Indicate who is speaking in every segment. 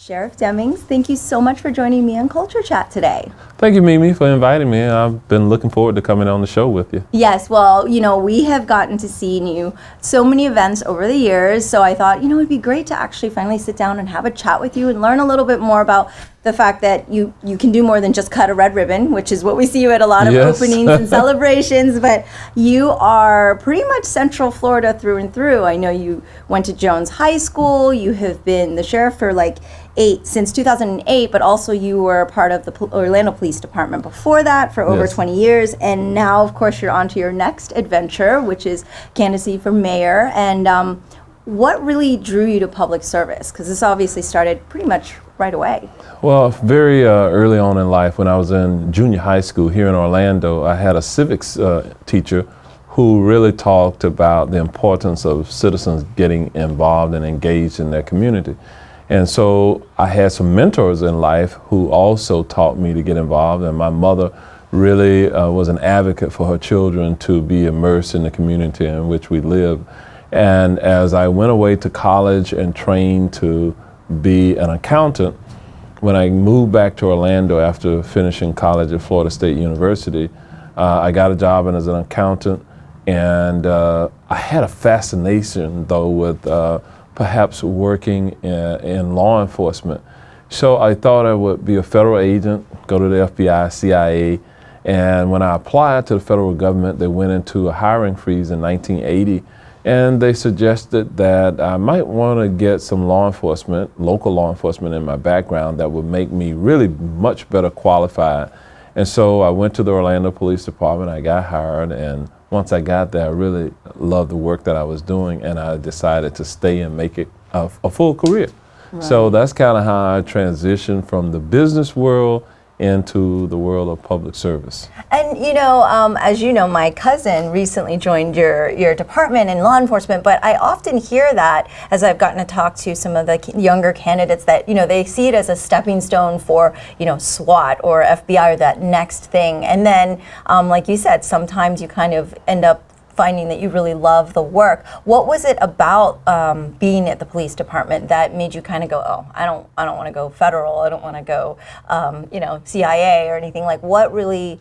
Speaker 1: Sheriff Demings, thank you so much for joining me on Culture Chat today.
Speaker 2: Thank you, Mimi, for inviting me. I've been looking forward to coming on the show with you.
Speaker 1: Yes, well, we have gotten to see you so many events over the years, so I thought, it'd be great to actually finally sit down and have a chat with you and learn a little bit more about the fact that you can do more than just cut a red ribbon, which is what we see you at a lot of openings and celebrations, but you are pretty much Central Florida through and through. I know you went to Jones High School, you have been the sheriff for since 2008, but also you were part of the Orlando Police Department before that for over 20 years, and now, of course, you're on to your next adventure, which is candidacy for mayor. And what really drew you to public service? Because this obviously started pretty much right away.
Speaker 2: Well, very early on in life, when I was in junior high school here in Orlando, I had a civics teacher who really talked about the importance of citizens getting involved and engaged in their community. And so I had some mentors in life who also taught me to get involved, and my mother really was an advocate for her children to be immersed in the community in which we live. And as I went away to college and trained to be an accountant, when I moved back to Orlando after finishing college at Florida State University, I got a job as an accountant, and I had a fascination though with perhaps working in law enforcement. So I thought I would be a federal agent, go to the FBI, CIA, and when I applied to the federal government, they went into a hiring freeze in 1980, and they suggested that I might want to get some law enforcement, local law enforcement in my background that would make me really much better qualified. And so I went to the Orlando Police Department, I got hired, and once I got there, I really loved the work that I was doing, and I decided to stay and make it a full career. Right. So that's kind of how I transitioned from the business world into the world of public service.
Speaker 1: And as you know, my cousin recently joined your department in law enforcement, but I often hear that as I've gotten to talk to some of the younger candidates that, they see it as a stepping stone for, SWAT or FBI or that next thing. And then, like you said, sometimes you kind of end up finding that you really love the work. What was it about being at the police department that made you kind of go, oh, I don't want to go federal, I don't want to go, CIA or anything? Like, what really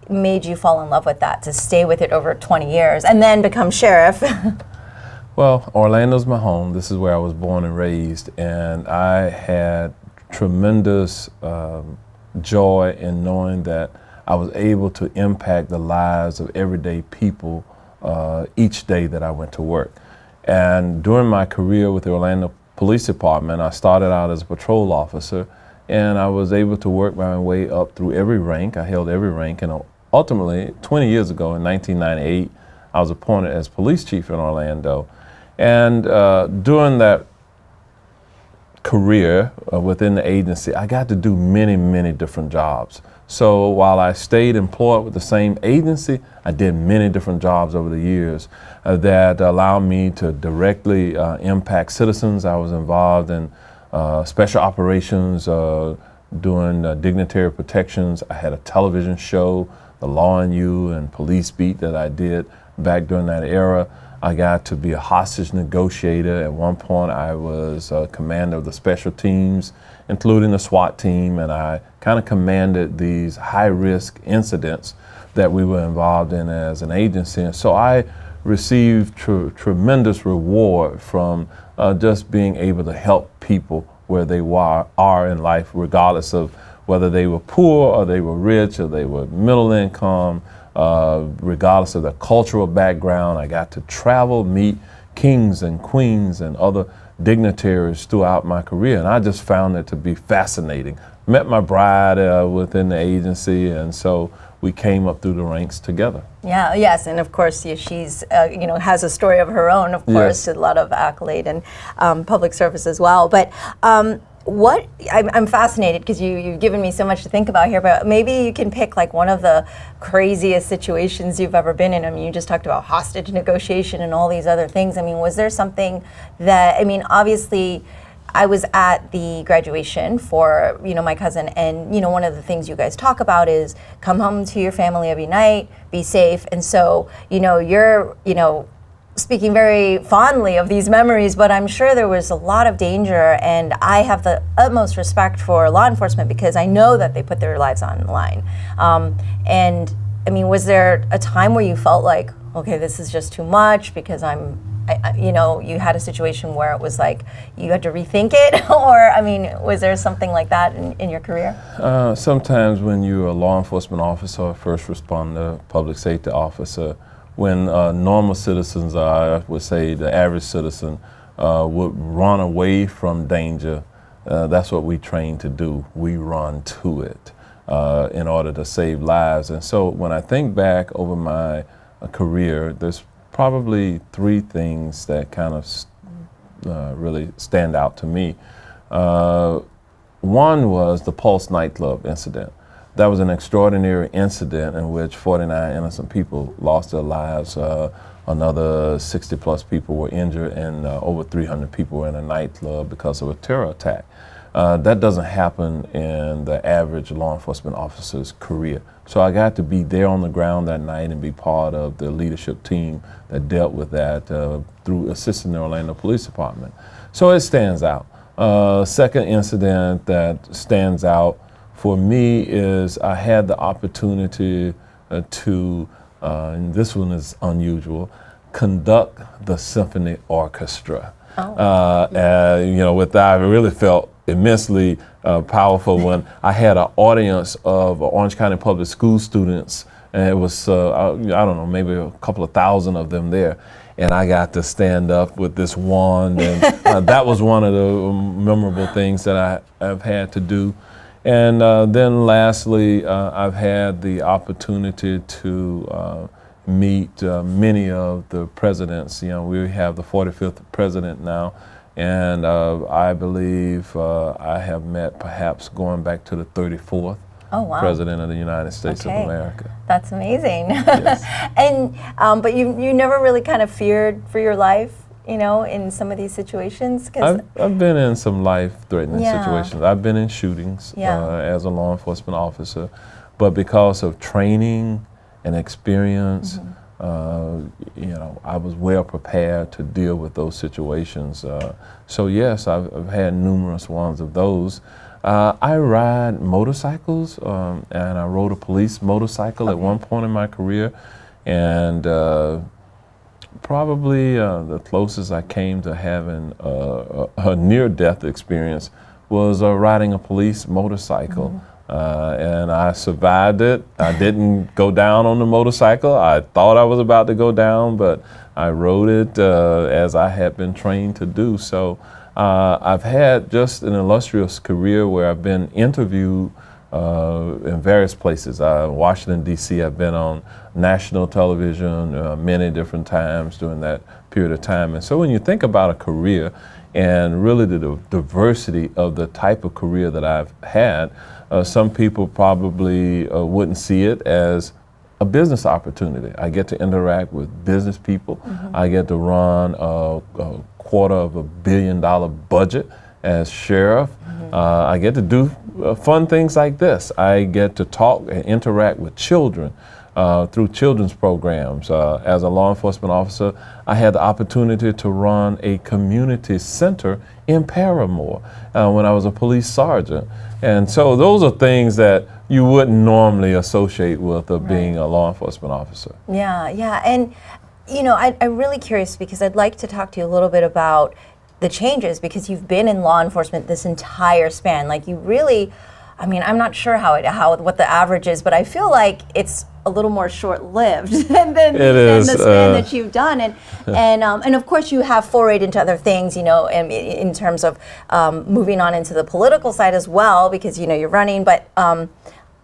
Speaker 1: made you fall in love with that to stay with it over 20 years and then become sheriff?
Speaker 2: Well, Orlando's my home. This is where I was born and raised, and I had tremendous joy in knowing that I was able to impact the lives of everyday people each day that I went to work. And during my career with the Orlando Police Department, I started out as a patrol officer, and I was able to work my way up through every rank. I held every rank, and ultimately, 20 years ago in 1998, I was appointed as police chief in Orlando. And during that career within the agency, I got to do many, many different jobs. So while I stayed employed with the same agency, I did many different jobs over the years that allowed me to directly impact citizens. I was involved in special operations, doing dignitary protections. I had a television show, The Law and You and Police Beat, that I did back during that era. I got to be a hostage negotiator. At one point, I was commander of the special teams, including the SWAT team, and I kind of commanded these high-risk incidents that we were involved in as an agency. And so I received tremendous reward from just being able to help people where they are in life, regardless of whether they were poor or they were rich or they were middle income, regardless of their cultural background. I got to travel, meet kings and queens and other dignitaries throughout my career, and I just found it to be fascinating. Met my bride within the agency, and so we came up through the ranks together.
Speaker 1: Yeah, yes, and of course she's has a story of her own, of course, yes. A lot of accolade and public service as well. But I'm fascinated because you've given me so much to think about here, but maybe you can pick like one of the craziest situations you've ever been in. I mean, you just talked about hostage negotiation and all these other things. I mean, was there something that, obviously I was at the graduation for, my cousin, and, one of the things you guys talk about is come home to your family every night, be safe. And so, you're, speaking very fondly of these memories, but I'm sure there was a lot of danger, and I have the utmost respect for law enforcement because I know that they put their lives on the line. And I mean, was there a time where you felt like, okay, this is just too much because you had a situation where it was like you had to rethink it, or I mean, was there something like that in your career?
Speaker 2: Sometimes when you're a law enforcement officer, first responder, public safety officer, when normal citizens I would say the average citizen would run away from danger, that's what we train to do. We run to it in order to save lives. And so when I think back over my career, there's probably three things that kind of really stand out to me. One was the Pulse nightclub incident. That was an extraordinary incident in which 49 innocent people lost their lives. Another 60 plus people were injured, and over 300 people were in a nightclub because of a terror attack. That doesn't happen in the average law enforcement officer's career. So I got to be there on the ground that night and be part of the leadership team that dealt with that through assisting the Orlando Police Department. So it stands out. Second incident that stands out for me is I had the opportunity to, and this one is unusual, conduct the symphony orchestra. With that, I really felt immensely powerful when I had an audience of Orange County Public School students, and it was, I don't know, maybe a couple of thousand of them there. And I got to stand up with this wand, and that was one of the memorable things that I've had to do. And then lastly, I've had the opportunity to meet many of the presidents. You know, we have the 45th president now, and I believe I have met perhaps going back to the 34th president of the United States of America.
Speaker 1: That's amazing.
Speaker 2: Yes.
Speaker 1: And but you never really kind of feared for your life, you know, in some of these situations?
Speaker 2: I've been in some life-threatening situations. I've been in shootings as a law enforcement officer, but because of training and experience, I was well prepared to deal with those situations. So yes, I've had numerous ones of those. I ride motorcycles, and I rode a police motorcycle at one point in my career, and probably the closest I came to having a near-death experience was riding a police motorcycle. And I survived it. I didn't go down on the motorcycle. I thought I was about to go down, but I rode it as I had been trained to do. So I've had just an illustrious career where I've been interviewed in various places. Washington, D.C., I've been on national television many different times during that period of time. And so when you think about a career and really the diversity of the type of career that I've had, some people probably wouldn't see it as a business opportunity. I get to interact with business people. I get to run a $250 million budget as sheriff. I get to do fun things like this. I get to talk and interact with children through children's programs. As a law enforcement officer, I had the opportunity to run a community center in Paramore when I was a police sergeant. And so those are things that you wouldn't normally associate with being a law enforcement officer.
Speaker 1: Yeah. And, you know, I'm really curious because I'd like to talk to you a little bit about the changes because you've been in law enforcement this entire span. Like you really, I mean, I'm not sure what the average is, but I feel like it's a little more short-lived than the span that you've done. And of course you have forayed into other things, you know, in terms of moving on into the political side as well, because, you know, you're running. But,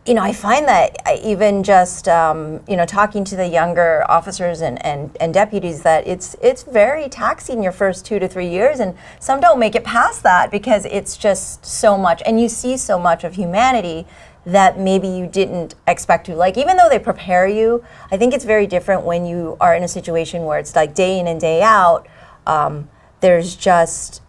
Speaker 1: you know, I find that even just, you know, talking to the younger officers and deputies that it's very taxing your first 2 to 3 years, and some don't make it past that because it's just so much, and you see so much of humanity that maybe you didn't expect to. Like, even though they prepare you, I think it's very different when you are in a situation where it's like day in and day out. There's just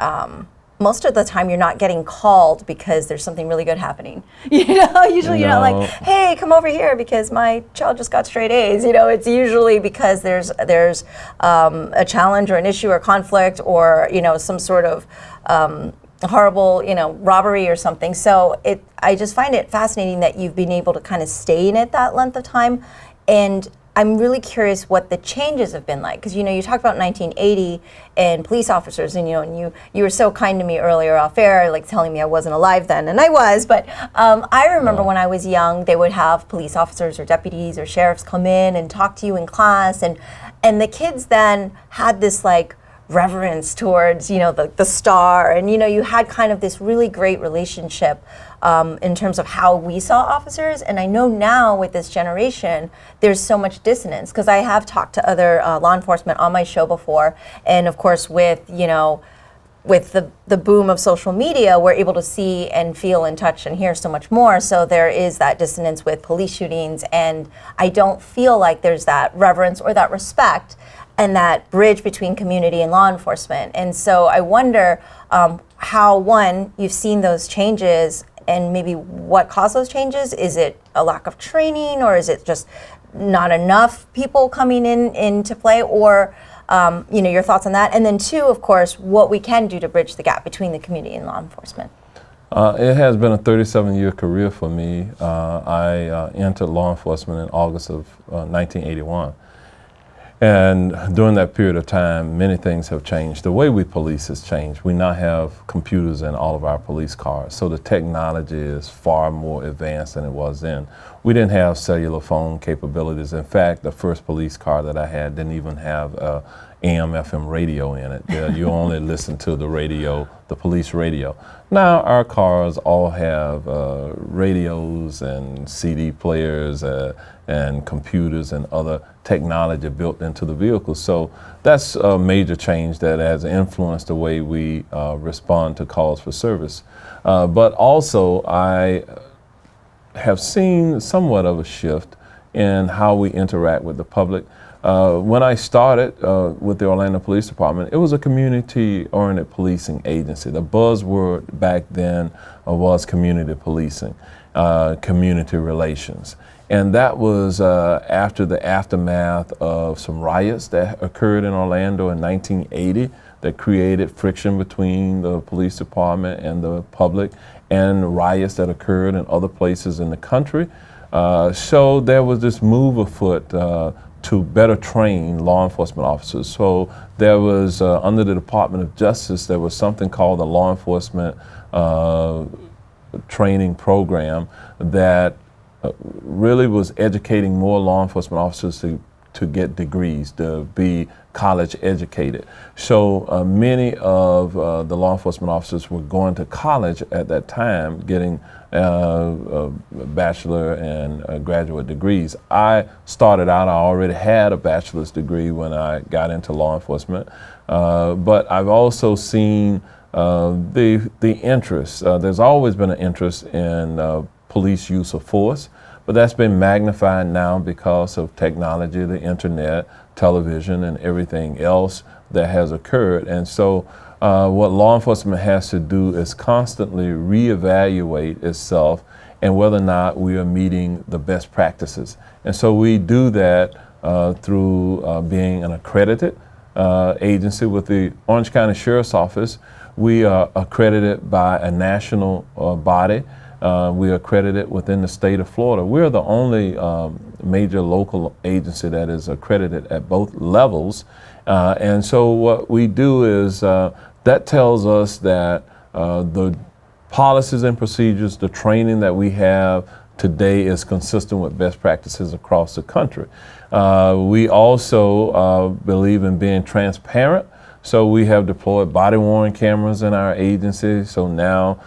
Speaker 1: most of the time you're not getting called because there's something really good happening. Usually you're not like, hey, come over here because my child just got straight A's. It's usually because there's a challenge or an issue or conflict or, some sort of horrible, robbery or something. So I just find it fascinating that you've been able to kind of stay in it that length of time. And I'm really curious what the changes have been like, because you talked about 1980 and police officers, and you were so kind to me earlier off air, like telling me I wasn't alive then, and I was. But I remember when I was young, they would have police officers or deputies or sheriffs come in and talk to you in class, and the kids then had this like reverence towards the star, and you had kind of this really great relationship in terms of how we saw officers. And I know now with this generation there's so much dissonance, because I have talked to other law enforcement on my show before, and of course with the boom of social media, we're able to see and feel and touch and hear so much more. So there is that dissonance with police shootings, and I don't feel like there's that reverence or that respect and that bridge between community and law enforcement. And so I wonder how, one, you've seen those changes, and maybe what caused those changes. Is it a lack of training, or is it just not enough people coming into play, or your thoughts on that? And then two, of course, what we can do to bridge the gap between the community and law enforcement.
Speaker 2: It has been a 37-year career for me. I entered law enforcement in August of 1981. And during that period of time, many things have changed. The way we police has changed. We now have computers in all of our police cars, so the technology is far more advanced than it was then. We didn't have cellular phone capabilities. In fact, the first police car that I had didn't even have AM, FM radio in it. You only listen to the radio, the police radio. Now our cars all have radios and CD players and computers and other technology built into the vehicle. So that's a major change that has influenced the way we respond to calls for service. But also I have seen somewhat of a shift in how we interact with the public. When I started with the Orlando Police Department, it was a community-oriented policing agency. The buzzword back then was community policing, community relations. And that was after the aftermath of some riots that occurred in Orlando in 1980 that created friction between the police department and the public, and riots that occurred in other places in the country. So there was this move afoot to better train law enforcement officers. So there was, under the Department of Justice, there was something called the Law Enforcement Training Program that really was educating more law enforcement officers to get degrees, to be college educated. So many of the law enforcement officers were going to college at that time, getting bachelor and graduate degrees. I started out, I already had a bachelor's degree when I got into law enforcement, but I've also seen the interest. There's always been an interest in police use of force, but that's been magnified now because of technology, the internet, television, and everything else that has occurred. And so what law enforcement has to do is constantly reevaluate itself and whether or not we are meeting the best practices. And so we do that through being an accredited agency with the Orange County Sheriff's Office. We are accredited by a national body. We are accredited within the state of Florida. We're the only major local agency that is accredited at both levels. And so what we do is that tells us that the policies and procedures, the training that we have today is consistent with best practices across the country. We also believe in being transparent. So we have deployed body-worn cameras in our agency. So now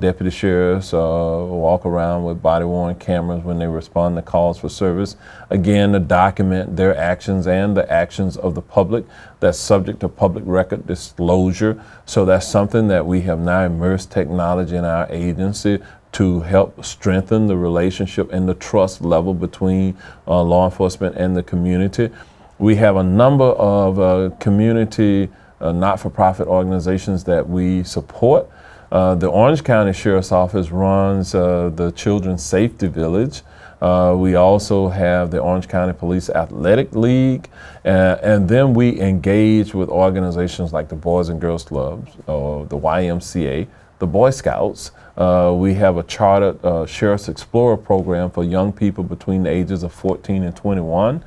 Speaker 2: deputy sheriffs walk around with body-worn cameras when they respond to calls for service. Again, to document their actions and the actions of the public. That's subject to public record disclosure. So that's something that we have now immersed technology in our agency to help strengthen the relationship and the trust level between law enforcement and the community. We have a number of community not-for-profit organizations that we support. The Orange County Sheriff's Office runs the Children's Safety Village. We also have the Orange County Police Athletic League, and then we engage with organizations like the Boys and Girls Clubs, or the YMCA, the Boy Scouts. We have a chartered Sheriff's Explorer program for young people between the ages of 14 and 21.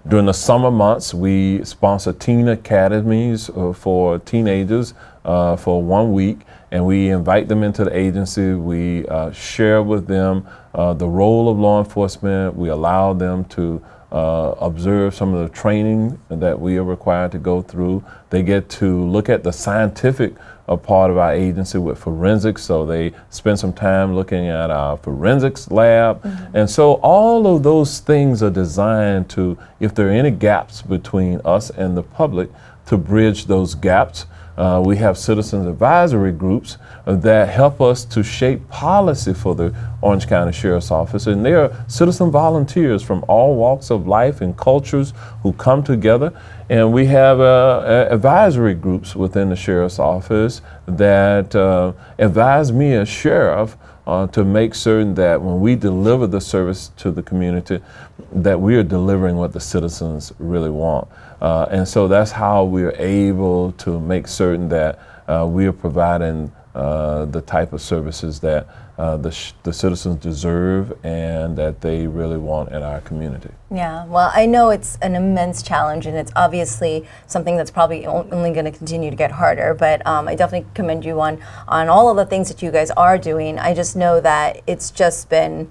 Speaker 2: During the summer months, we sponsor teen academies for teenagers for 1 week, and we invite them into the agency. We share with them the role of law enforcement. We allow them to observe some of the training that we are required to go through. They get to look at the scientific part of our agency with forensics, so they spend some time looking at our forensics lab. And so all of those things are designed to, if there are any gaps between us and the public, to bridge those gaps. We have citizens advisory groups that help us to shape policy for the Orange County Sheriff's Office, and they are citizen volunteers from all walks of life and cultures who come together. And we have advisory groups within the Sheriff's Office that advise me as sheriff to make certain that when we deliver the service to the community, that we are delivering what the citizens really want. And so that's how we are able to make certain that we are providing the type of services that the citizens deserve and that they really want in our community.
Speaker 1: Yeah, well, I know it's an immense challenge, and it's obviously something that's probably only going to continue to get harder, but I definitely commend you on all of the things that you guys are doing. I just know that it's just been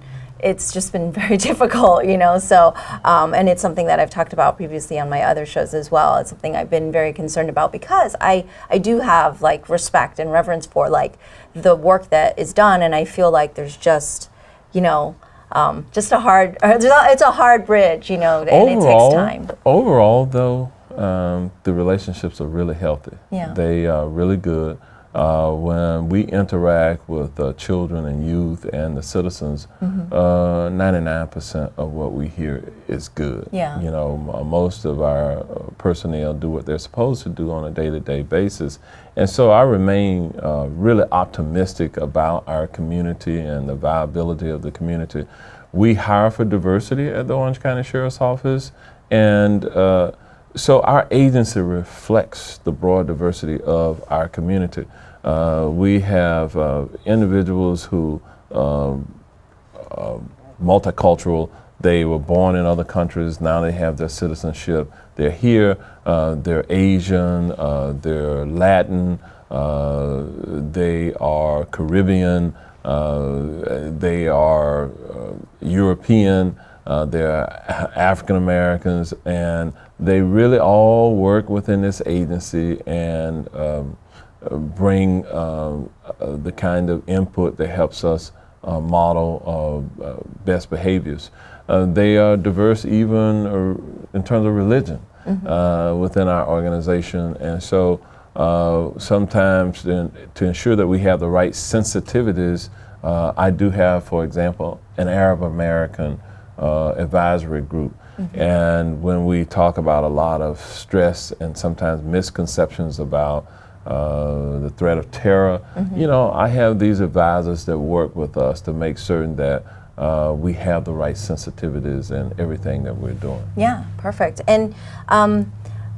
Speaker 1: very difficult, you know, so, and it's something that I've talked about previously on my other shows as well. It's something I've been very concerned about, because I do have, like, respect and reverence for, like, the work that is done, and I feel like there's just, you know, it's a hard bridge, you know, and it takes time.
Speaker 2: Overall, though, the relationships are really healthy.
Speaker 1: Yeah.
Speaker 2: They are really good. When we interact with children and youth and the citizens, 99% of what we hear is good.
Speaker 1: Yeah.
Speaker 2: You know, most of our personnel do what they're supposed to do on a day-to-day basis. And so I remain really optimistic about our community and the viability of the community. We hire for diversity at the Orange County Sheriff's Office, and so our agency reflects the broad diversity of our community. We have individuals who multicultural. They were born in other countries. Now they have their citizenship. They're here. They're Asian. They're Latin. They are Caribbean. They are European. They're African Americans, and they really all work within this agency and bring the kind of input that helps us model best behaviors. They are diverse even in terms of religion within our organization, and so sometimes to ensure that we have the right sensitivities, I do have, for example, an Arab American advisory group. And when we talk about a lot of stress and sometimes misconceptions about the threat of terror, you know, I have these advisors that work with us to make certain that we have the right sensitivities in everything that we're doing.
Speaker 1: Yeah, perfect. And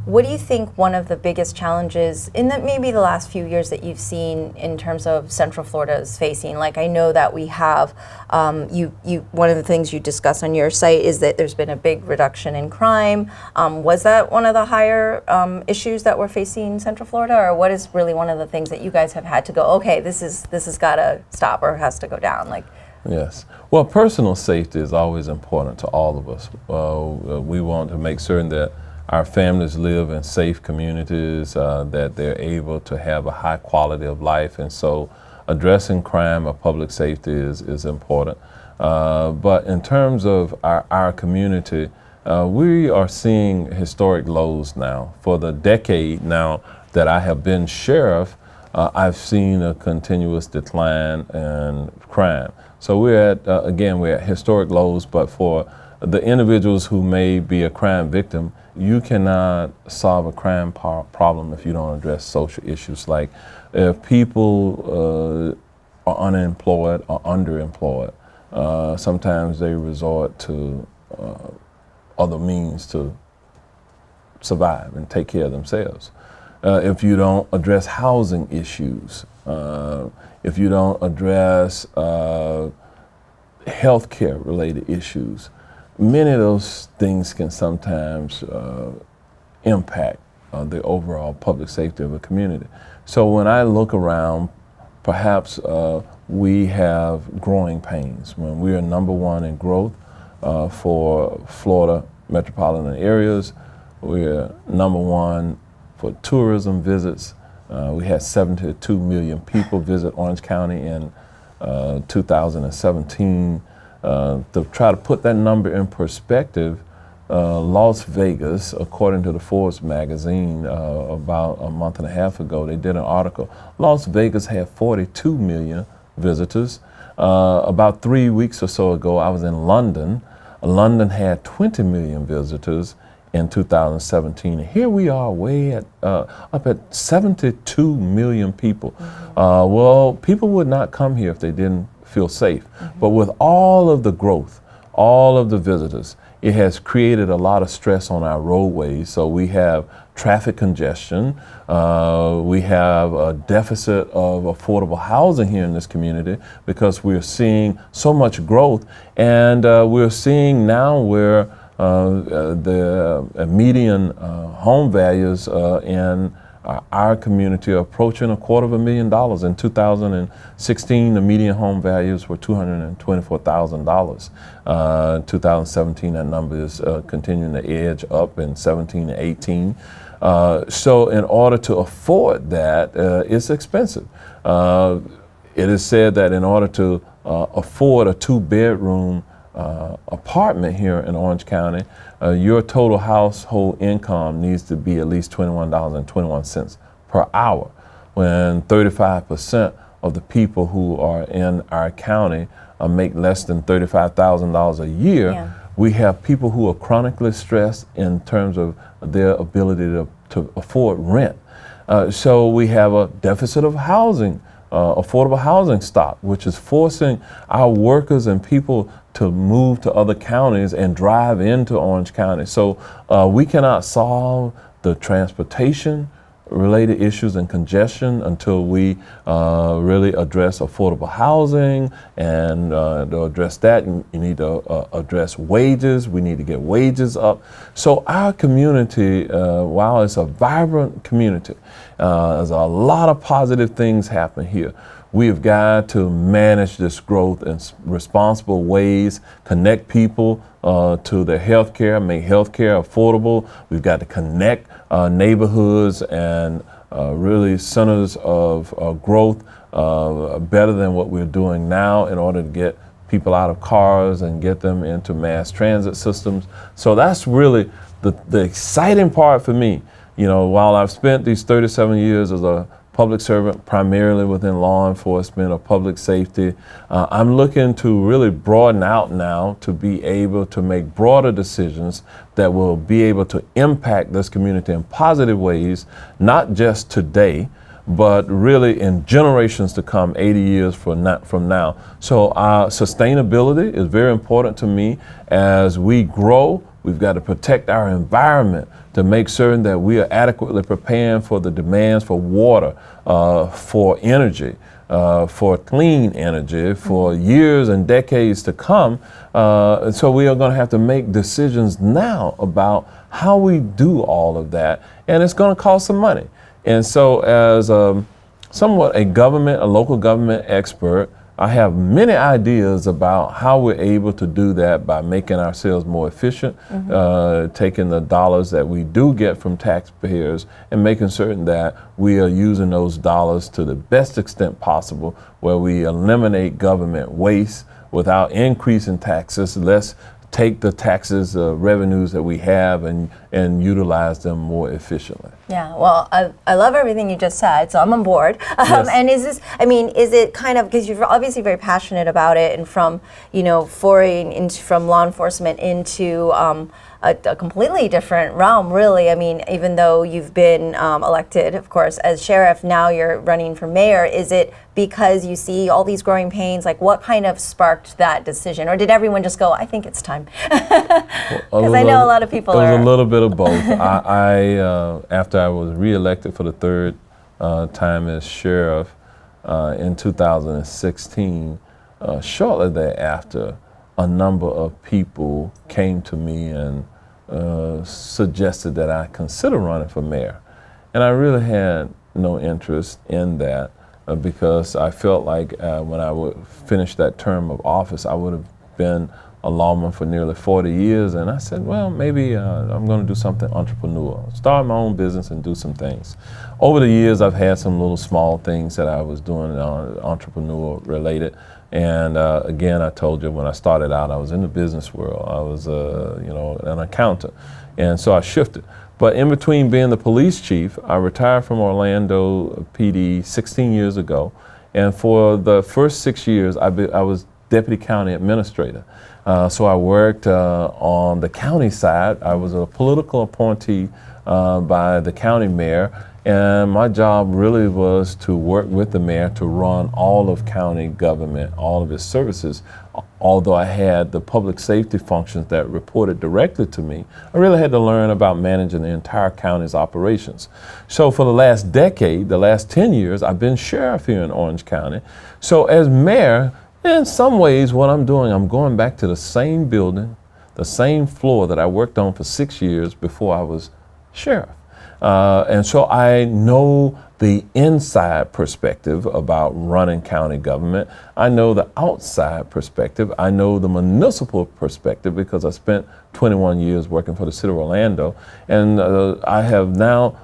Speaker 1: what do you think one of the biggest challenges in maybe the last few years that you've seen in terms of Central Florida is facing? Like, I know that we have, one of the things you discuss on your site is that there's been a big reduction in crime. Was that one of the higher issues that we're facing in Central Florida, or what is really one of the things that you guys have had to go, okay, this has got to stop or has to go down? Like,
Speaker 2: yes. Well, personal safety is always important to all of us. We want to make certain that our families live in safe communities, that they're able to have a high quality of life, and so addressing crime or public safety is important. But in terms of our community, we are seeing historic lows now. For the decade now that I have been sheriff, I've seen a continuous decline in crime. So we're at historic lows, but for the individuals who may be a crime victim, you cannot solve a crime problem if you don't address social issues. Like if people are unemployed or underemployed, sometimes they resort to other means to survive and take care of themselves. If you don't address housing issues, if you don't address healthcare related issues, many of those things can sometimes impact the overall public safety of a community. So when I look around, perhaps we have growing pains. When we are number one in growth for Florida metropolitan areas, we're number one for tourism visits. We had 72 million people visit Orange County in 2017. To try to put that number in perspective, Las Vegas, according to the Forbes magazine about a month and a half ago, they did an article. Las Vegas had 42 million visitors. About 3 weeks or so ago, I was in London. London had 20 million visitors in 2017. And here we are way at, up at 72 million people. Well, people would not come here if they didn't feel safe. But with all of the growth, all of the visitors, it has created a lot of stress on our roadways. So we have traffic congestion. We have a deficit of affordable housing here in this community because we're seeing so much growth. And we're seeing now where the median home values in our community are approaching $250,000. In 2016, the median home values were $224,000. 2017, that number is continuing to edge up in 17 and 18. So in order to afford that, it's expensive. It is said that in order to afford a 2-bedroom apartment here in Orange County, your total household income needs to be at least $21.21 per hour, when 35% of the people who are in our county make less than $35,000 a year.
Speaker 1: Yeah.
Speaker 2: We have people who are chronically stressed in terms of their ability to afford rent. So we have a deficit of housing, affordable housing stock, which is forcing our workers and people to move to other counties and drive into Orange County. So we cannot solve the transportation related issues and congestion until we really address affordable housing. And to address that, you need to address wages. We need to get wages up. So our community, while it's a vibrant community, there's a lot of positive things happen here. We've got to manage this growth in responsible ways, connect people to their health care, make health care affordable. We've got to connect neighborhoods and really centers of growth better than what we're doing now in order to get people out of cars and get them into mass transit systems. So that's really the exciting part for me. You know, while I've spent these 37 years as a public servant, primarily within law enforcement or public safety, I'm looking to really broaden out now to be able to make broader decisions that will be able to impact this community in positive ways, not just today, but really in generations to come, 80 years from now. So sustainability is very important to me. As we grow, we've got to protect our environment to make certain that we are adequately preparing for the demands for water, for energy, for clean energy for years and decades to come. So we are going to have to make decisions now about how we do all of that, and it's going to cost some money. And so as somewhat a local government expert, I have many ideas about how we're able to do that by making ourselves more efficient, taking the dollars that we do get from taxpayers and making certain that we are using those dollars to the best extent possible, where we eliminate government waste without increasing taxes. Let's take the taxes, revenues that we have and utilize them more efficiently.
Speaker 1: Yeah, well, I love everything you just said, so I'm on board.
Speaker 2: Yes.
Speaker 1: And is it kind of, because you're obviously very passionate about it, and from, foraying into from law enforcement into a completely different realm, really. I mean, even though you've been elected, of course, as sheriff, now you're running for mayor. Is it because you see all these growing pains? Like, what kind of sparked that decision? Or did everyone just go, I think it's time? Because I know a lot of people
Speaker 2: are. It was a little bit of both. After I was reelected for the third time as sheriff in 2016, shortly thereafter, a number of people came to me and suggested that I consider running for mayor. And I really had no interest in that because I felt like when I would finish that term of office, I would have been a lawman for nearly 40 years. And I said, well, maybe I'm going to do something entrepreneurial, start my own business and do some things. Over the years, I've had some little small things that I was doing entrepreneurial related. And again, I told you when I started out, I was in the business world. I was, an accountant. And so I shifted. But in between being the police chief, I retired from Orlando PD 16 years ago. And for the first 6 years, I was deputy county administrator. So I worked on the county side. I was a political appointee by the county mayor. And my job really was to work with the mayor to run all of county government, all of its services. Although I had the public safety functions that reported directly to me, I really had to learn about managing the entire county's operations. So for the last decade, the last 10 years, I've been sheriff here in Orange County. So as mayor, in some ways what I'm doing, I'm going back to the same building, the same floor that I worked on for 6 years before I was sheriff. And so I know the inside perspective about running county government. I know the outside perspective. I know the municipal perspective because I spent 21 years working for the city of Orlando. And I have now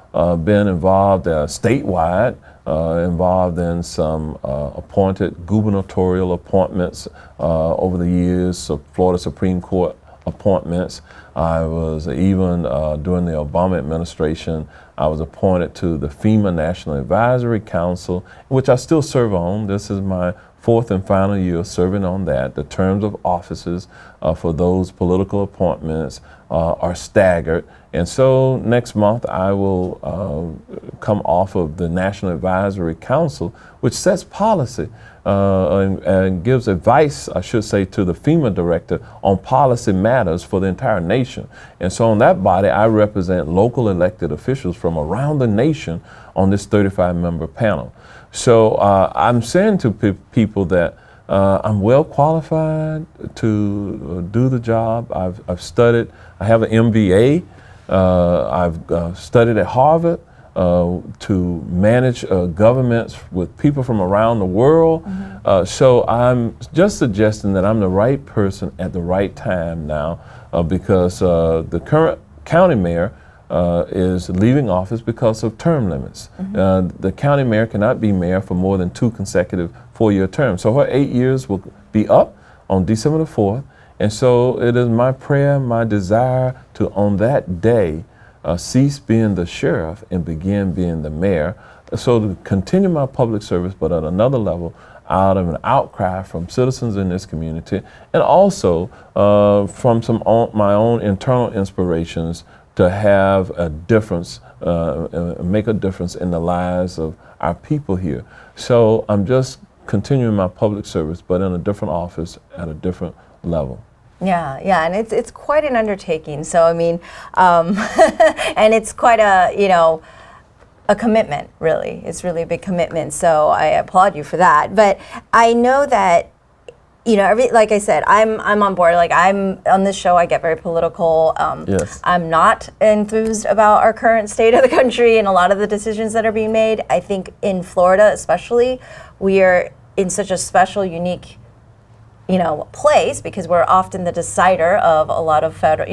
Speaker 2: been involved statewide, involved in some appointed gubernatorial appointments over the years, so Florida Supreme Court appointments. I was even, during the Obama administration, I was appointed to the FEMA National Advisory Council, which I still serve on. This is my fourth and final year serving on that. The terms of offices for those political appointments are staggered. And so next month I will come off of the National Advisory Council, which sets policy and gives advice, I should say, to the FEMA director on policy matters for the entire nation. And so on that body, I represent local elected officials from around the nation on this 35-member panel. So I'm saying to people that I'm well qualified to do the job. I've studied, I have an MBA. I've studied at Harvard to manage governments with people from around the world. Mm-hmm. So I'm just suggesting that I'm the right person at the right time now because the current county mayor is leaving office because of term limits. Mm-hmm. The county mayor cannot be mayor for more than 2 consecutive 4-year terms. So her 8 years will be up on December the 4th. And so it is my prayer, my desire to, on that day, cease being the sheriff and begin being the mayor. So to continue my public service, but at another level, out of an outcry from citizens in this community, and also from my own internal inspirations to have a difference, make a difference in the lives of our people here. So I'm just continuing my public service, but in a different office at a different level.
Speaker 1: Yeah, and it's quite an undertaking. So I mean, and it's quite a commitment. Really, it's really a big commitment. So I applaud you for that. But I know that like I said, I'm on board. Like I'm on this show, I get very political.
Speaker 2: Yes.
Speaker 1: I'm not enthused about our current state of the country and a lot of the decisions that are being made. I think in Florida, especially, we are in such a special, unique place because we're often the decider of a lot of federal,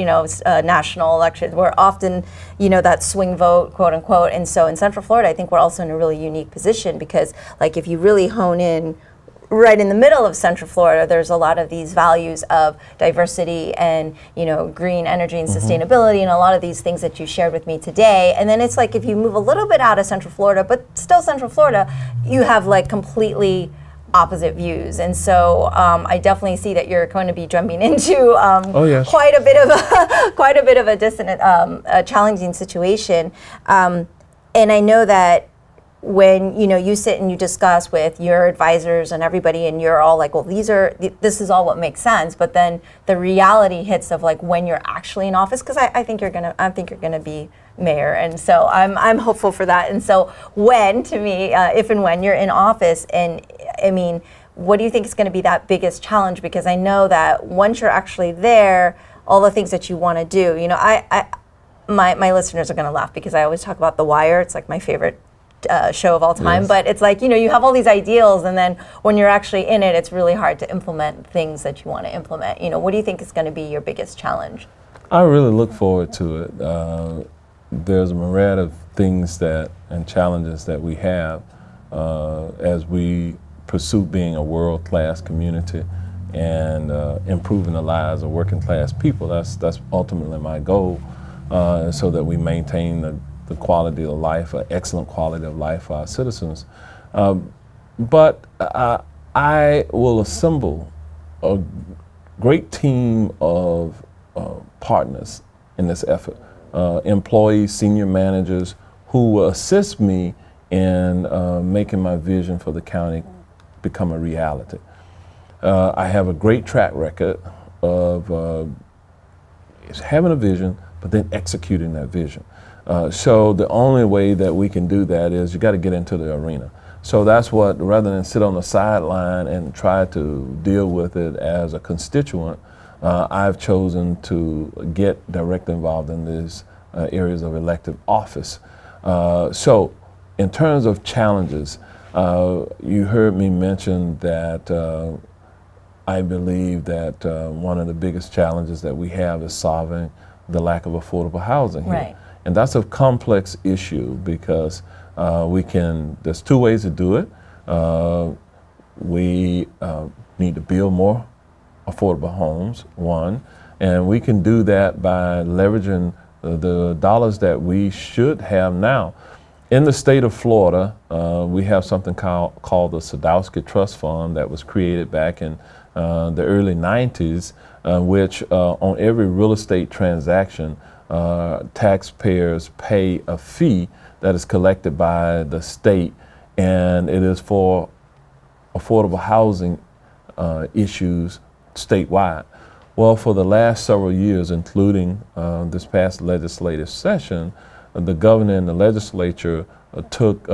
Speaker 1: national elections. We're often, that swing vote, quote unquote. And so in Central Florida, I think we're also in a really unique position because, like, if you really hone in right in the middle of Central Florida, there's a lot of these values of diversity and, green energy and sustainability and a lot of these things that you shared with me today. And then it's like if you move a little bit out of Central Florida, but still Central Florida, you have like completely opposite views, and so I definitely see that you're going to be jumping into
Speaker 2: Oh, yes.
Speaker 1: quite a bit of a dissonant, a challenging situation, and I know that when you sit and you discuss with your advisors and everybody, and you're all like, well, this is all what makes sense, but then the reality hits of like when you're actually in office, because I think you're gonna be mayor, and so I'm hopeful for that. And so if and when you're in office, and I mean, what do you think is going to be that biggest challenge? Because I know that once you're actually there, all the things that you want to do, my listeners are going to laugh because I always talk about The Wire. It's like my favorite show of all time. Yes. But it's like, you have all these ideals, and then when you're actually in it, it's really hard to implement things that you want to implement. What do you think is going to be your biggest challenge?
Speaker 2: I really look forward to it. There's a myriad of things and challenges that we have as we pursue being a world-class community and improving the lives of working-class people. That's ultimately my goal, so that we maintain the quality of life, an excellent quality of life for our citizens. But I will assemble a great team of partners in this effort. Employees, senior managers who will assist me in making my vision for the county become a reality. I have a great track record of having a vision, but then executing that vision. So the only way that we can do that is you got to get into the arena. So that's what, rather than sit on the sideline and try to deal with it as a constituent, I've chosen to get directly involved in these areas of elective office. So in terms of challenges, you heard me mention that I believe that one of the biggest challenges that we have is solving the lack of affordable housing here.
Speaker 1: Right.
Speaker 2: And that's a complex issue because there's two ways to do it. We need to build more affordable homes, one, and we can do that by leveraging the dollars that we should have now. In the state of Florida, we have something called the Sadowski Trust Fund that was created back in the early 90s, which on every real estate transaction, taxpayers pay a fee that is collected by the state, and it is for affordable housing issues statewide. Well, for the last several years, including this past legislative session, the governor and the legislature took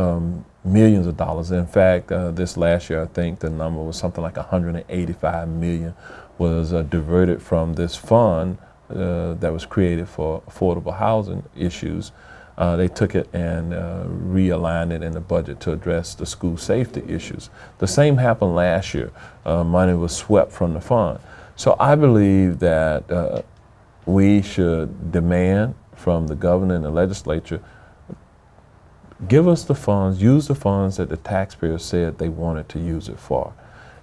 Speaker 2: millions of dollars. In fact, this last year, I think the number was something like 185 million was diverted from this fund that was created for affordable housing issues. They took it and realigned it in the budget to address the school safety issues. The same happened last year. Money was swept from the fund. So I believe that we should demand from the governor and the legislature, give us the funds, use the funds that the taxpayers said they wanted to use it for,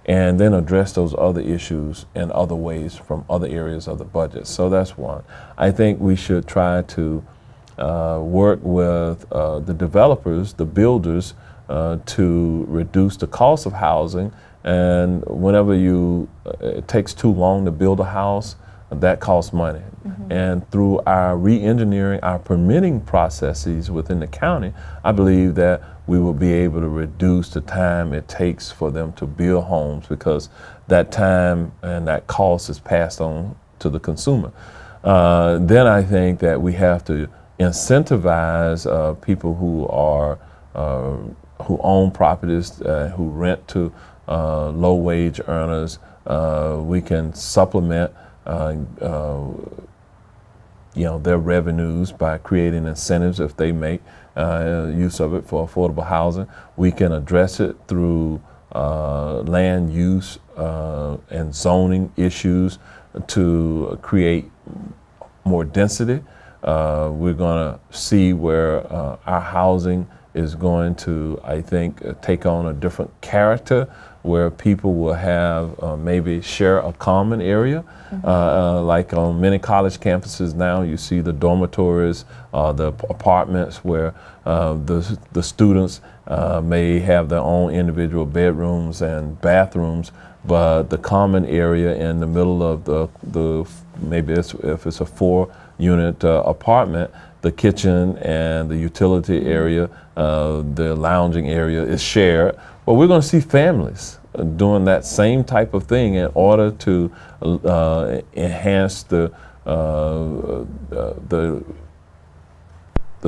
Speaker 2: and then address those other issues in other ways from other areas of the budget. So that's one. I think we should try to work with the developers, the builders, to reduce the cost of housing. And whenever it takes too long to build a house, that costs money. Mm-hmm. And through our re-engineering, our permitting processes within the county, I believe that we will be able to reduce the time it takes for them to build homes, because that time and that cost is passed on to the consumer. Then I think that we have to incentivize people who own properties, who rent to low-wage earners. We can supplement their revenues by creating incentives if they make use of it for affordable housing. We can address it through land use and zoning issues to create more density. We're going to see where our housing is going to, I think, take on a different character where people will have maybe share a common area. Like on many college campuses now, you see the dormitories, the apartments where the students may have their own individual bedrooms and bathrooms, but the common area in the middle of the maybe if it's a 4-unit apartment, the kitchen and the utility area, the lounging area is shared. Well, we're going to see families doing that same type of thing in order to enhance the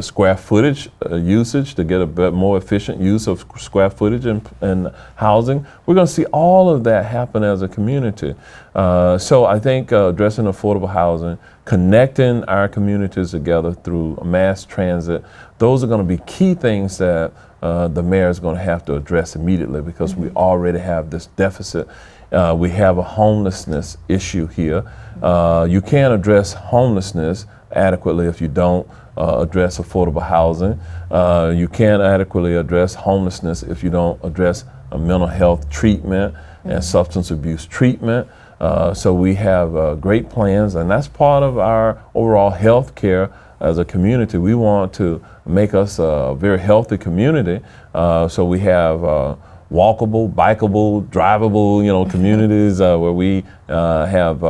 Speaker 2: square footage usage, to get a bit more efficient use of square footage in housing. We're going to see all of that happen as a community. So I think addressing affordable housing, connecting our communities together through mass transit, those are going to be key things that the mayor is going to have to address immediately, because we already have this deficit. We have a homelessness issue here. You can't address homelessness adequately if you don't address affordable housing. You can't adequately address homelessness if you don't address mental health treatment and substance abuse treatment. So we have great plans, and that's part of our overall health care as a community. We want to make us a very healthy community. So we have walkable, bikeable, drivable, communities where we have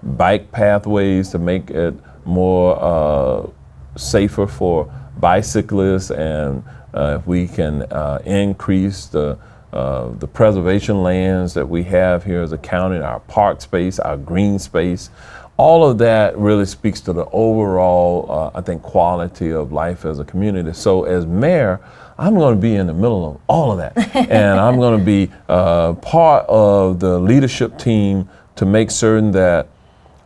Speaker 2: bike pathways to make it more safer for bicyclists, and if we can increase the preservation lands that we have here as a county, our park space, our green space, all of that really speaks to the overall, I think, quality of life as a community. So as mayor, I'm going to be in the middle of all of that, and I'm going to be part of the leadership team to make certain that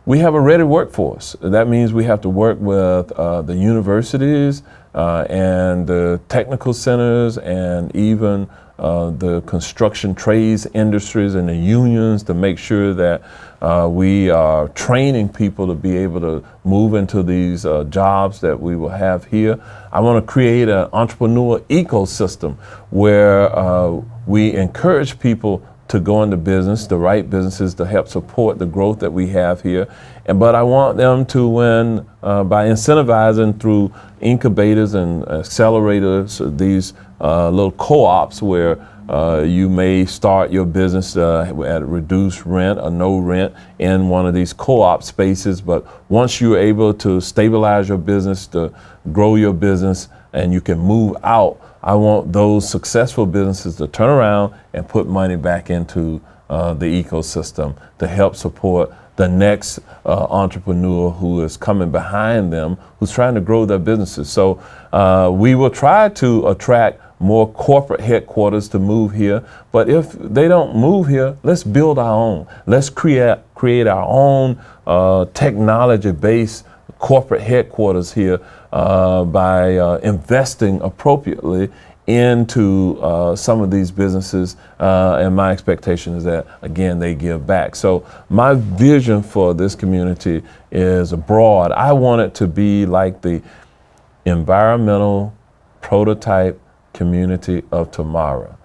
Speaker 2: we have a ready workforce. That means we have to work with the universities and the technical centers and even the construction trades industries and the unions to make sure that we are training people to be able to move into these jobs that we will have here. I want to create an entrepreneur ecosystem where we encourage people to go into business, the right businesses to help support the growth that we have here. But I want them to win by incentivizing through incubators and accelerators, these little co-ops where you may start your business at reduced rent or no rent in one of these co-op spaces. But once you're able to stabilize your business, to grow your business, and you can move out, I want those successful businesses to turn around and put money back into the ecosystem to help support the next entrepreneur who is coming behind them, who's trying to grow their businesses. So we will try to attract more corporate headquarters to move here, but if they don't move here, let's build our own. Let's create our own technology-based corporate headquarters here by investing appropriately into some of these businesses, and my expectation is that, again, they give back. So my vision for this community is broad. I want it to be like the environmental prototype community of tomorrow.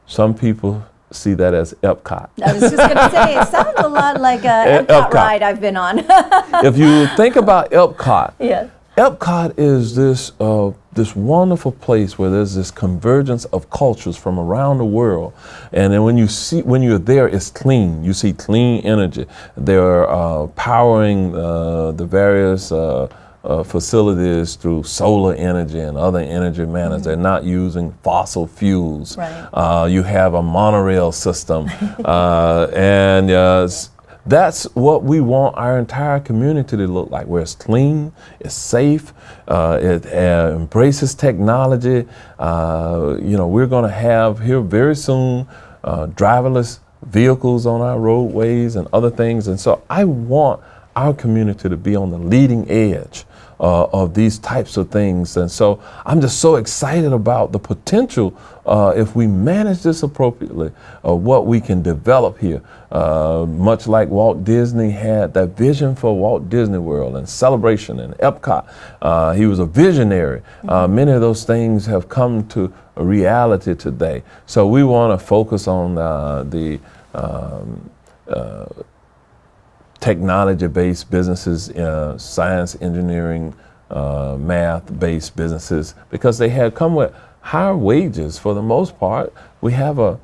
Speaker 2: Some people see that as Epcot.
Speaker 1: I was just going to say, it sounds a lot like a Epcot ride I've been on.
Speaker 2: If you think about Epcot,
Speaker 1: yeah.
Speaker 2: Epcot is this wonderful place where there's this convergence of cultures from around the world, and then when you're there, it's clean. You see clean energy. They're powering the various facilities through solar energy and other energy manners. They're not using fossil fuels.
Speaker 1: Right.
Speaker 2: You have a monorail system, and that's what we want our entire community to look like, where it's clean, it's safe, it embraces technology. We're going to have here very soon driverless vehicles on our roadways and other things. And so I want our community to be on the leading edge of these types of things. And so I'm just so excited about the potential, if we manage this appropriately, what we can develop here. Much like Walt Disney had that vision for Walt Disney World and Celebration and Epcot. He was a visionary. Many of those things have come to a reality today. So we want to focus on the technology-based businesses, science, engineering, math-based businesses, because they have come with higher wages for the most part. We have a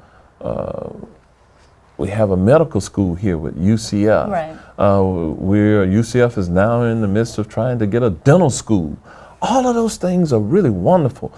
Speaker 2: medical school here with UCF.
Speaker 1: Right.
Speaker 2: UCF is now in the midst of trying to get a dental school. All of those things are really wonderful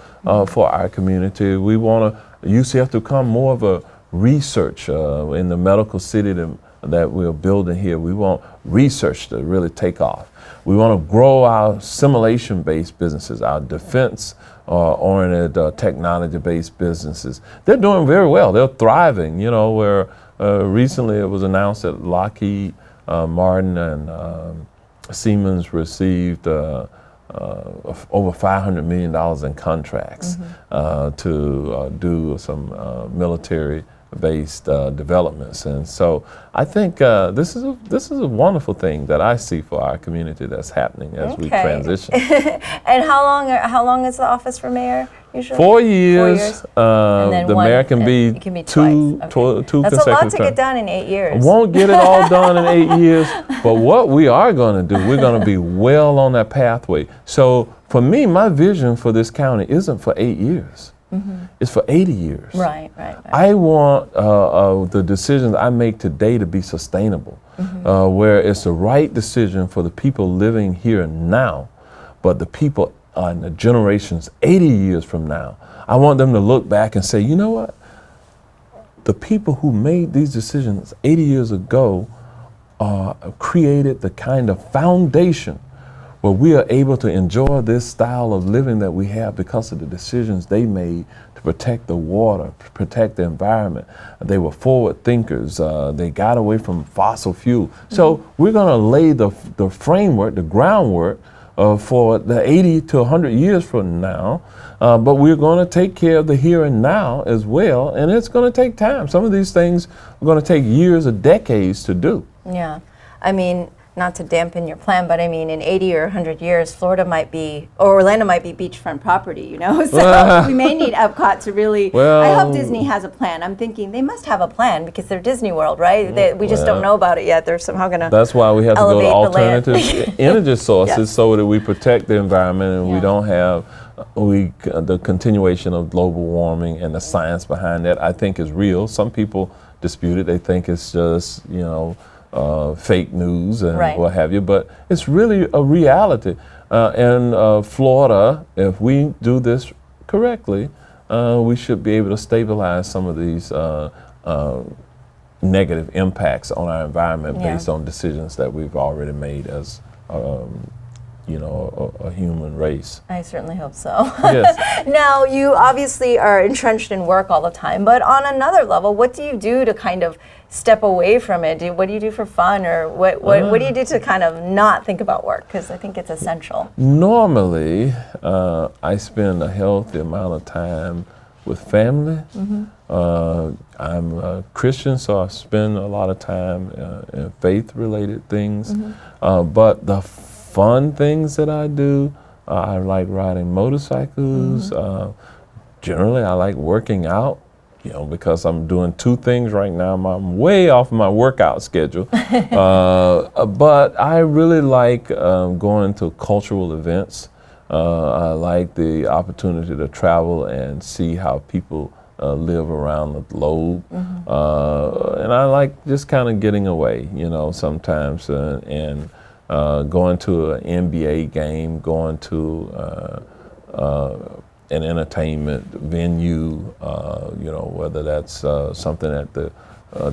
Speaker 2: for our community. We want UCF to become more of a research in the medical city that we're building here. We want research to really take off. We want to grow our simulation-based businesses, our defense-oriented technology-based businesses. They're doing very well. They're thriving. You know, where recently it was announced that Lockheed Martin and Siemens received over $500 million in contracts to do some military-based developments, and so I think this is a wonderful thing that I see for our community that's happening as we transition.
Speaker 1: And how long is the office for mayor usually?
Speaker 2: 4 years.
Speaker 1: And then
Speaker 2: the mayor can be two
Speaker 1: That's
Speaker 2: consecutive
Speaker 1: a lot to
Speaker 2: terms.
Speaker 1: get done in 8 years.
Speaker 2: Won't get it all done in 8 years, but what we are going to do, we're going to be well on that pathway. So for me, my vision for this county isn't for 8 years. It's for 80 years.
Speaker 1: Right.
Speaker 2: I want the decisions I make today to be sustainable, where it's the right decision for the people living here and now, but the people in the generations 80 years from now, I want them to look back and say, you know what? The people who made these decisions 80 years ago created the kind of foundation where we are able to enjoy this style of living that we have because of the decisions they made to protect the water, protect the environment. They were forward thinkers. They got away from fossil fuel. So we're going to lay the framework, the groundwork for the 80 to 100 years from now, but we're going to take care of the here and now as well, and it's going to take time. Some of these things are going to take years or decades to do.
Speaker 1: Yeah, I mean, not to dampen your plan, but I mean, in 80 or 100 years, Florida might be, or Orlando might be beachfront property, you know? So we may need Epcot to really, I hope Disney has a plan. I'm thinking they must have a plan because they're Disney World, right? We just don't know about it yet. They're somehow going to
Speaker 2: That's why we have to go to alternative energy sources,
Speaker 1: Yes.
Speaker 2: so that we protect the environment and we don't have the continuation of global warming, and the science behind that I think is real. Some people dispute it. They think it's just, you know, fake news and what have you, but it's really a reality. And Florida, if we do this correctly, we should be able to stabilize some of these negative impacts on our environment based on decisions that we've already made as you know, a human race.
Speaker 1: I certainly hope so.
Speaker 2: Yes.
Speaker 1: Now, you obviously are entrenched in work all the time, but on another level, what do you do to kind of step away from it? What do you do for fun, or what do you do to kind of not think about work? Because I think it's essential.
Speaker 2: Normally, I spend a healthy amount of time with family. I'm a Christian, so I spend a lot of time in faith-related things. But the fun things that I do, I like riding motorcycles. Generally, I like working out, you know, because I'm doing two things right now. I'm way off my workout schedule. But I really like going to cultural events. I like the opportunity to travel and see how people live around the globe. And I like just kind of getting away, you know, sometimes, and going to an NBA game, going to an entertainment venue, you know, whether that's something at the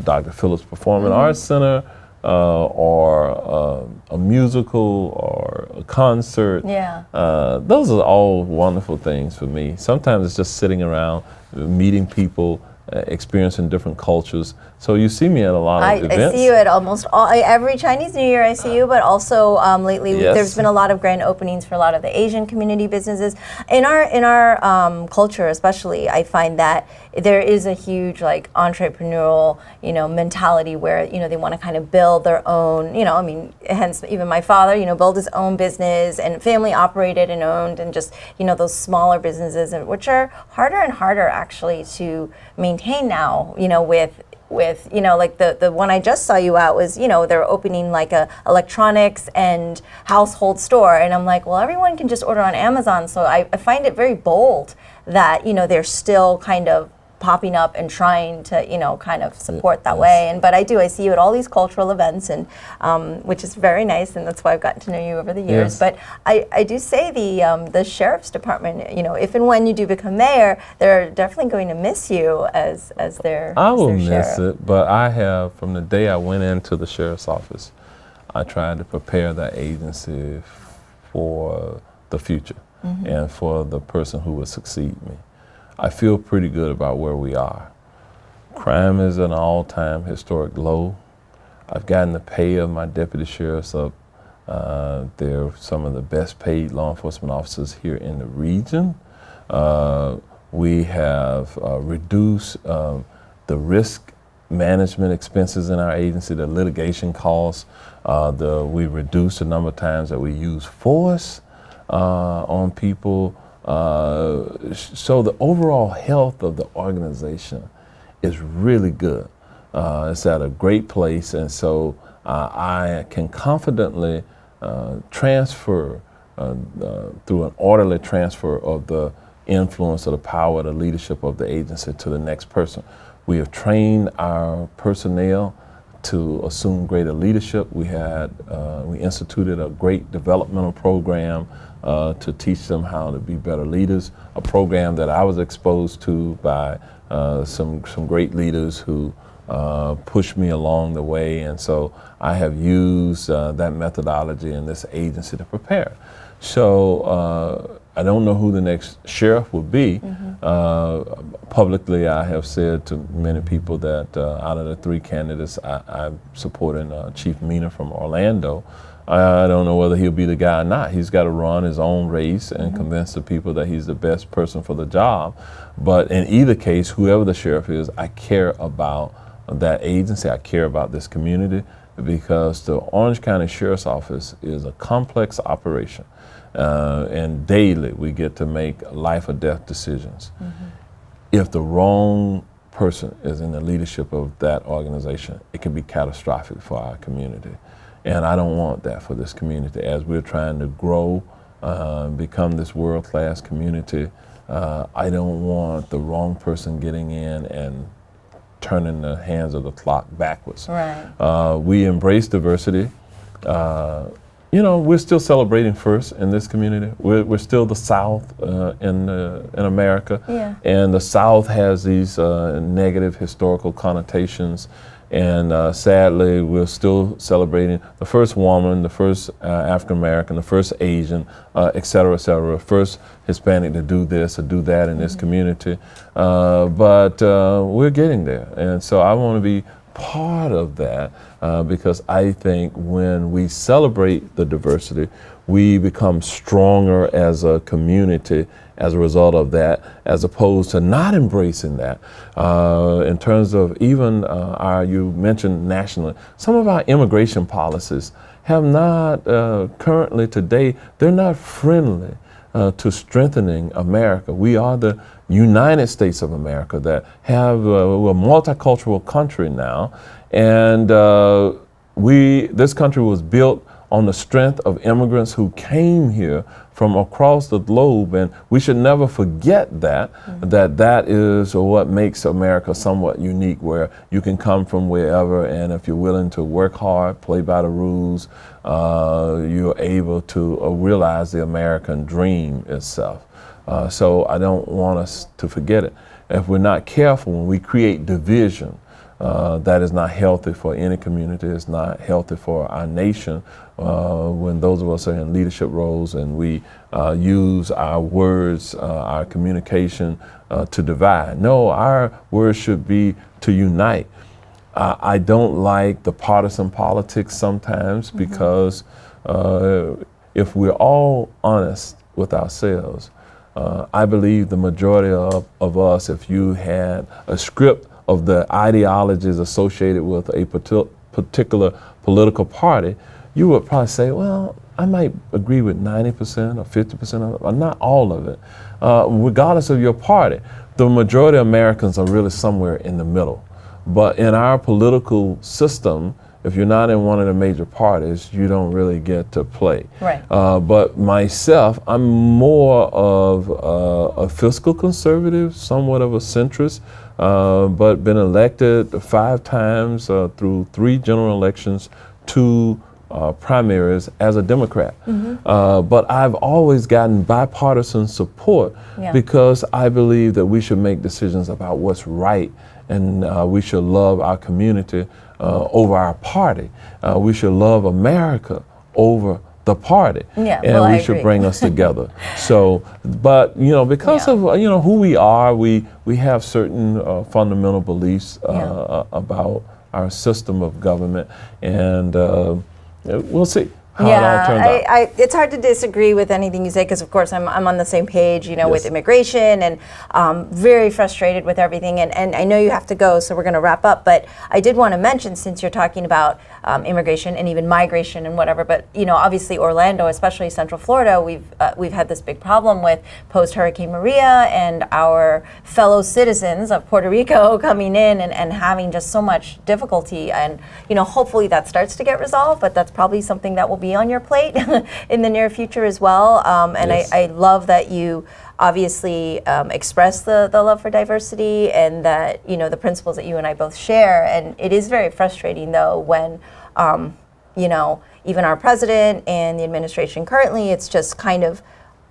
Speaker 2: Dr. Phillips Performing Arts Center, or a musical or a concert. Those are all wonderful things for me. Sometimes it's just sitting around, meeting people, experiencing different cultures. So you see me at a lot of events.
Speaker 1: I see you at almost every Chinese New Year. I see you, but also lately
Speaker 2: Yes.
Speaker 1: there's been a lot of grand openings for a lot of the Asian community businesses. In our culture, especially, I find that there is a huge like entrepreneurial mentality where they want to kind of build their own. I mean, hence even my father built his own business and family operated and owned, and just those smaller businesses, which are harder and harder actually to maintain now. With like the one I just saw you at was they're opening like a electronics and household store, and I'm like, well, everyone can just order on Amazon. So I find it very bold that they're still kind of popping up and trying to kind of support that way. And but I see you at all these cultural events, and which is very nice, and that's why I've gotten to know you over the years.
Speaker 2: Yes.
Speaker 1: But I do say the sheriff's department, if and when you do become mayor, they're definitely going to miss you as their
Speaker 2: I will
Speaker 1: their
Speaker 2: miss
Speaker 1: sheriff.
Speaker 2: it, but I have, from the day I went into the sheriff's office, I tried to prepare that agency for the future and for the person who would succeed me. I feel pretty good about where we are. Crime is at an all-time historic low. I've gotten the pay of my deputy sheriffs up. They're some of the best paid law enforcement officers here in the region. We have reduced the risk management expenses in our agency, the litigation costs. We reduced the number of times that we use force on people. So the overall health of the organization is really good. It's at a great place, and so I can confidently transfer through an orderly transfer of the influence, of the power, the leadership of the agency to the next person. We have trained our personnel to assume greater leadership. We instituted a great developmental program to teach them how to be better leaders, a program that I was exposed to by some great leaders who pushed me along the way, and so I have used that methodology in this agency to prepare. So I don't know who the next sheriff will be. Publicly, I have said to many people that out of the three candidates, I'm supporting Chief Mina from Orlando. I don't know whether he'll be the guy or not. He's got to run his own race and convince the people that he's the best person for the job. But in either case, whoever the sheriff is, I care about that agency. I care about this community, because the Orange County Sheriff's Office is a complex operation. And daily we get to make life or death decisions. If the wrong person is in the leadership of that organization, it can be catastrophic for our community. And I don't want that for this community. As we're trying to grow, become this world-class community, I don't want the wrong person getting in and turning the hands of the clock backwards.
Speaker 1: Right.
Speaker 2: We embrace diversity. We're still celebrating first in this community. We're still the South in America, and the South has these negative historical connotations. And sadly, we're still celebrating the first woman, the first African American, the first Asian, et cetera, first Hispanic to do this or do that in this community. But we're getting there. And so I want to be part of that because I think when we celebrate the diversity, we become stronger as a community as a result of that, as opposed to not embracing that. In terms of even you mentioned nationally, some of our immigration policies have not, currently today, they're not friendly to strengthening America. We are the United States of America that have, we're a multicultural country now, and this country was built on the strength of immigrants who came here from across the globe, and we should never forget that, that is what makes America somewhat unique, where you can come from wherever, and if you're willing to work hard, play by the rules, you're able to realize the American dream itself. So I don't want us to forget it. If we're not careful, when we create division, that is not healthy for any community. It's not healthy for our nation. When those of us are in leadership roles and we use our words, our communication to divide. No, our words should be to unite. I don't like the partisan politics sometimes because if we're all honest with ourselves, I believe the majority of us, if you had a script of the ideologies associated with a particular political party, you would probably say, well, I might agree with 90% or 50% of it, or not all of it, regardless of your party. The majority of Americans are really somewhere in the middle. But in our political system, if you're not in one of the major parties, you don't really get to play.
Speaker 1: Right.
Speaker 2: But myself, I'm more of a fiscal conservative, somewhat of a centrist, but been elected 5 times through 3 general elections, 2 primaries as a Democrat. But I've always gotten bipartisan support because I believe that we should make decisions about what's right, and we should love our community over our party. We should love America over the party, and we should bring us together. So, but because of who we are, we have certain fundamental beliefs about our system of government, and we'll see how it all turns out.
Speaker 1: It's hard to disagree with anything you say because, of course, I'm on the same page, with immigration, and very frustrated with everything. And I know you have to go, so we're going to wrap up. But I did want to mention, since you're talking about immigration and even migration and whatever, but obviously Orlando, especially Central Florida, we've had this big problem with post-Hurricane Maria and our fellow citizens of Puerto Rico coming in and having just so much difficulty. And hopefully that starts to get resolved, but that's probably something that will be on your plate in the near future as well. And I love that you obviously express the love for diversity and that the principles that you and I both share. And it is very frustrating though when even our president and the administration currently, it's just kind of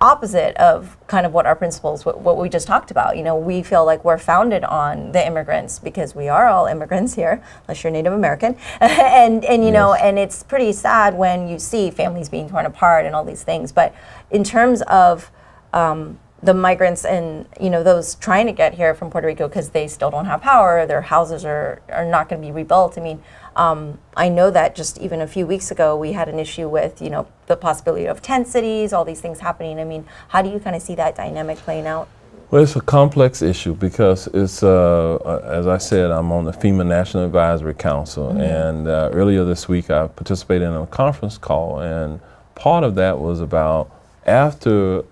Speaker 1: opposite of kind of what our principles, what we just talked about. We feel like we're founded on the immigrants because we are all immigrants here, unless you're Native American. and and it's pretty sad when you see families being torn apart and all these things. But in terms of the migrants and those trying to get here from Puerto Rico because they still don't have power, their houses are not going to be rebuilt. I mean, I know that just even a few weeks ago we had an issue with the possibility of tent cities, all these things happening. I mean, how do you kind of see that dynamic playing out?
Speaker 2: Well, it's a complex issue because it's, as I said, I'm on the FEMA National Advisory Council, and earlier this week I participated in a conference call, and part of that was about after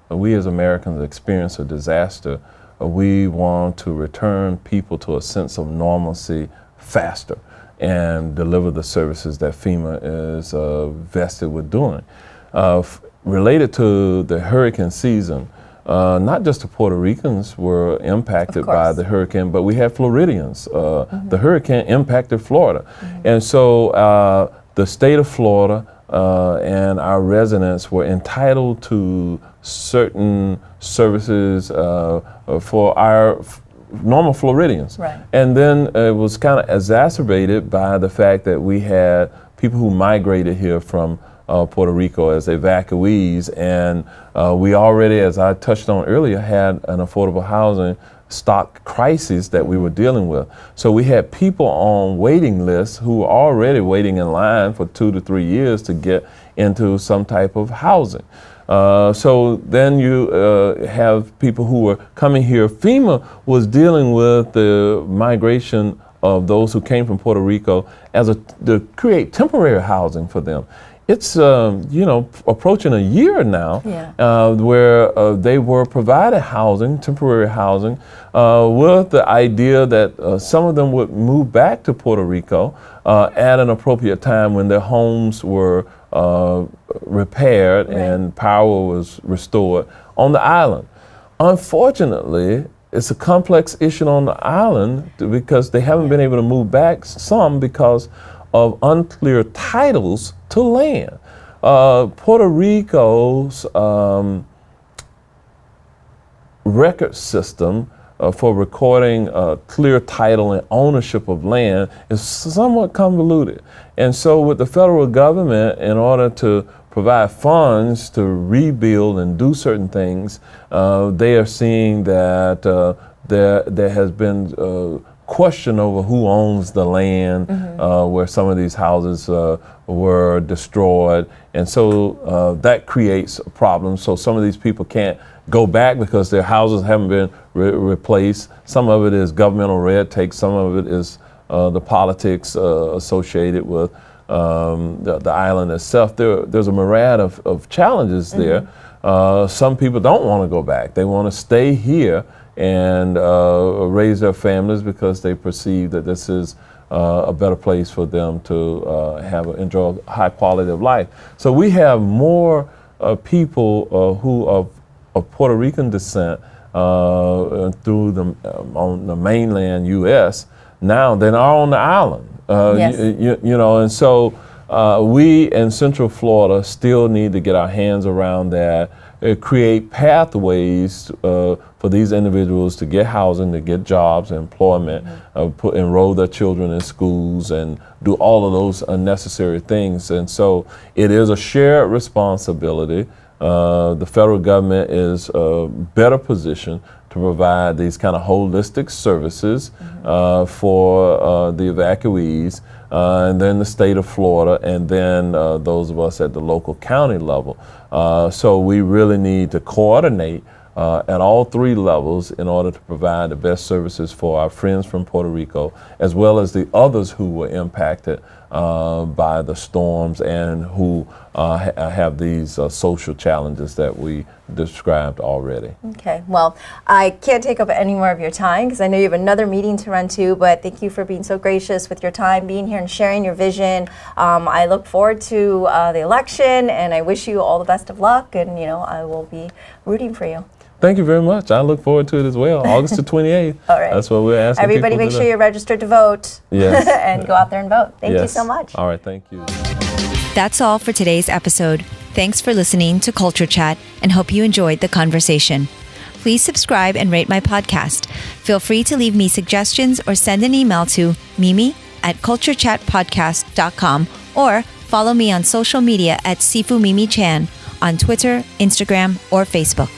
Speaker 2: we as Americans experience a disaster, we want to return people to a sense of normalcy faster and deliver the services that FEMA is vested with doing. Related to the hurricane season, not just the Puerto Ricans were impacted by the hurricane, but we had Floridians. The hurricane impacted Florida. And so the state of Florida and our residents were entitled to certain services for our normal Floridians. Right. And then it was kind of exacerbated by the fact that we had people who migrated here from Puerto Rico as evacuees, and we already, as I touched on earlier, had an affordable housing stock crisis that we were dealing with. So we had people on waiting lists who were already waiting in line for 2 to 3 years to get into some type of housing. So then you have people who were coming here. FEMA was dealing with the migration of those who came from Puerto Rico to create temporary housing for them. It's approaching a year now where they were provided housing, temporary housing, with the idea that some of them would move back to Puerto Rico at an appropriate time when their homes were repaired and power was restored on the island. Unfortunately, it's a complex issue on the island because they haven't been able to move back, some because of unclear titles to land. Puerto Rico's record system for recording clear title and ownership of land is somewhat convoluted. And so with the federal government, in order to provide funds to rebuild and do certain things, they are seeing that there has been question over who owns the land where some of these houses were destroyed. And so that creates a problem. So some of these people can't go back because their houses haven't been replaced. Some of it is governmental red tape. Some of it is the politics associated with the island itself. There's a myriad of challenges there. Some people don't want to go back. They want to stay here and raise their families because they perceive that this is a better place for them to enjoy a high quality of life. So we have more people who of Puerto Rican descent through on the mainland U.S. now than are on the island.
Speaker 1: Yes.
Speaker 2: You know, and so we in Central Florida still need to get our hands around that, create pathways for these individuals to get housing, to get jobs, employment, enroll their children in schools, and do all of those unnecessary things. And so it is a shared responsibility. The federal government is better positioned to provide these kind of holistic services for the evacuees, and then the state of Florida, and then those of us at the local county level. So we really need to coordinate at all three levels in order to provide the best services for our friends from Puerto Rico, as well as the others who were impacted by the storms and who have these social challenges that we described already.
Speaker 1: Okay, well, I can't take up any more of your time because I know you have another meeting to run to, but thank you for being so gracious with your time, being here and sharing your vision. I look forward to the election, and I wish you all the best of luck, and I will be rooting for you.
Speaker 2: Thank you very much. I look forward to it as well. August the 28th.
Speaker 1: All right.
Speaker 2: That's what we're asking.
Speaker 1: Everybody make sure you're registered to vote.
Speaker 2: Yes.
Speaker 1: And go out there and vote. Thank you so much.
Speaker 2: All right, thank you.
Speaker 3: That's all for today's episode. Thanks for listening to Culture Chat and hope you enjoyed the conversation. Please subscribe and rate my podcast. Feel free to leave me suggestions or send an email to mimi@culturechatpodcast.com or follow me on social media at Sifu Mimi Chan on Twitter, Instagram, or Facebook.